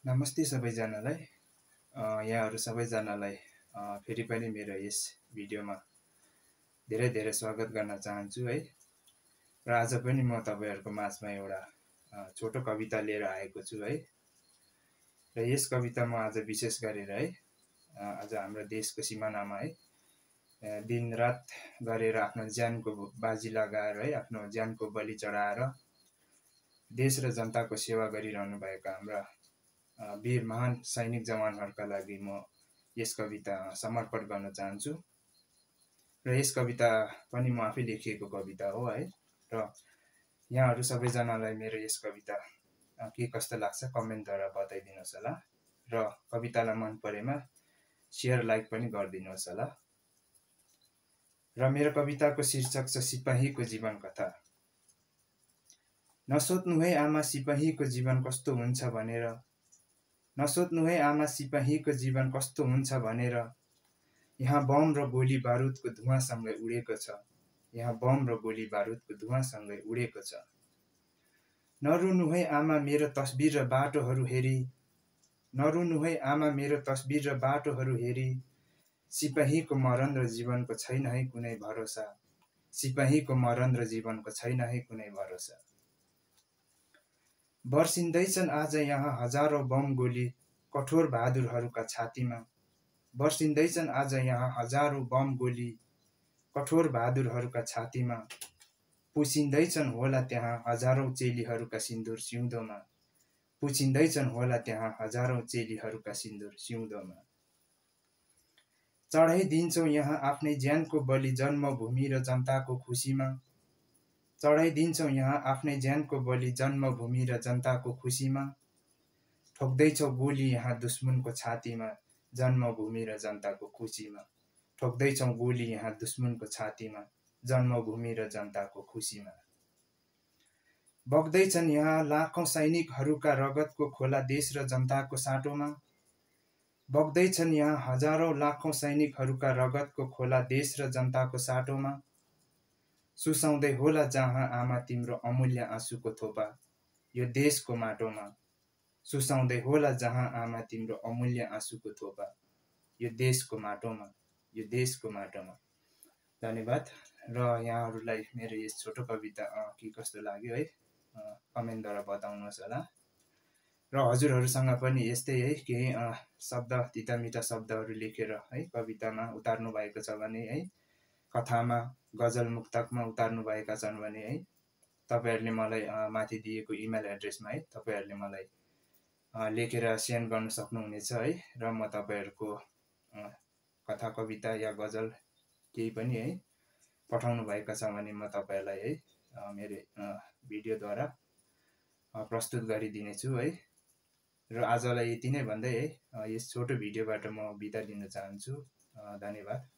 नमस्ते सबैजनालाई। यहाँहरु सबैजनालाई फेरि पनि मेरो यस भिडियोमा धेरै धेरै स्वागत गर्न चाहन्छु है। र आज पनि म तपाईहरुको माझमा एउटा छोटो कविता लिएर आएको छु है। र यस कविता म आज विशेष गरेर है आज हाम्रो देशको सिमानामा है दिनरात गरेर आफ्नो ज्यानको बाजी लगाएर है आफ्नो ज्यानको बलि चढाएर देश र जनताको सेवा गरिरहनु भएका हाम्रा वीर महान सैनिक जवानहरुका लागि म यस कविता समर्पण गर्न चाहन्छु। र यस कविता पनि म आफै लेखिएको कविता हो है। र यहाँहरु सबैजनालाई मेरो यस कविता के कस्तो लाग्छ कमेन्टद्वारा बताइदिनुहोस् होला। र कवितालाई मन परेमा शेयर लाइक पनि गरिदिनुहोस् होला। र मेरो कविताको शीर्षक छ सिपाहीको जीवन कथा। नसोध्नु है आमा सिपाहीको जीवन कस्तो हुन्छ भनेर, नसोध्नु है आमा सिपाहीको जीवन कस्तो हुन्छ भनेर, यहाँ बम र गोली बारुदको धुवाँसँगै उडेको छ, यहाँ बम र गोली बारुदको धुवाँसँगै उडेको छ। नरुनु है आमा मेरो तस्बिर र बाटोहरू हेरी, नरुनु है आमा मेरो तस्बिर र बाटोहरू हेरी, सिपाहीको मरण र जीवनको छैन है कुनै भरोसा, सिपाहीको मरण र जीवनको छैन है कुनै भरोसा। बर्सिँदैछन् आज यहाँ हजारौं बम गोली कठोर बहादुरहरूका छातीमा, बर्सिँदैछन् आज यहाँ हजारौं बम गोली कठोर बहादुरहरूका छातीमा, पुछिँदैछन् होला त्यहाँ हजारौं चेलीहरूका सिन्दूर सिउँदोमा, पुछिँदैछन् होला त्यहाँ हजारौं चेलीहरूका सिन्दूर सिउँदोमा। चढाइदिन्छौं यहाँ आफ्नै ज्यानको बलि जन्मभूमि र जनताको खुसीमा, चढाइदिन्छौं यहाँ आफ्नै ज्यानको बलि जन्मभूमि र जनताको खुसीमा, ठोक्दैछौ गोली यहाँ दुश्मनको छातीमा जन्मभूमि र जनताको खुसीमा, ठोक्दैछौ गोली यहाँ दुश्मनको छातीमा जन्मभूमि र जनताको खुसीमा। बग्दैछन् यहाँ लाखौं सैनिकहरूका रगतको खोला देश र जनताको साटोमा, बग्दैछन् यहाँ हजारौं लाखौं सैनिकहरूका रगतको खोला देश र जनताको साटोमा, सुसाउँदै होला जहाँ आमा तिम्रो अमूल्य आँसुको थोपा यो देशको माटोमा, सुसाउँदै होला जहाँ आमा तिम्रो अमूल्य आँसुको थोपा यो देशको माटोमा, यो देशको माटोमा। धन्यवाद। र यहाँहरुलाई मेरो यस छोटो कविता के कस्तो लाग्यो है कमेन्टद्वारा बताउनुहोस् होला। र हजुरहरुसँग पनि यस्तै है केही शब्द तिता-मिठा शब्दहरु लेखेर है कवितामा उतार्नु भएको छ भने है, कथामा गजल मुक्तकमा उतार्नु भएका छन् भने है तपाईहरुले मलाई माथि दिएको इमेल एड्रेसमा है तपाईहरुले मलाई लेखेर सेन्ड गर्न सक्नुहुनेछ है। र म तपाईहरुको कथा कविता या गजल केही पनि है पठाउनु भएका छ भने म तपाईहरुलाई है मेरो भिडियोद्वारा प्रस्तुत गरिदिने छु है। र आजलाई यति नै भन्दै है यस छोटो भिडियोबाट म बिदा लिन चाहन्छु। धन्यवाद।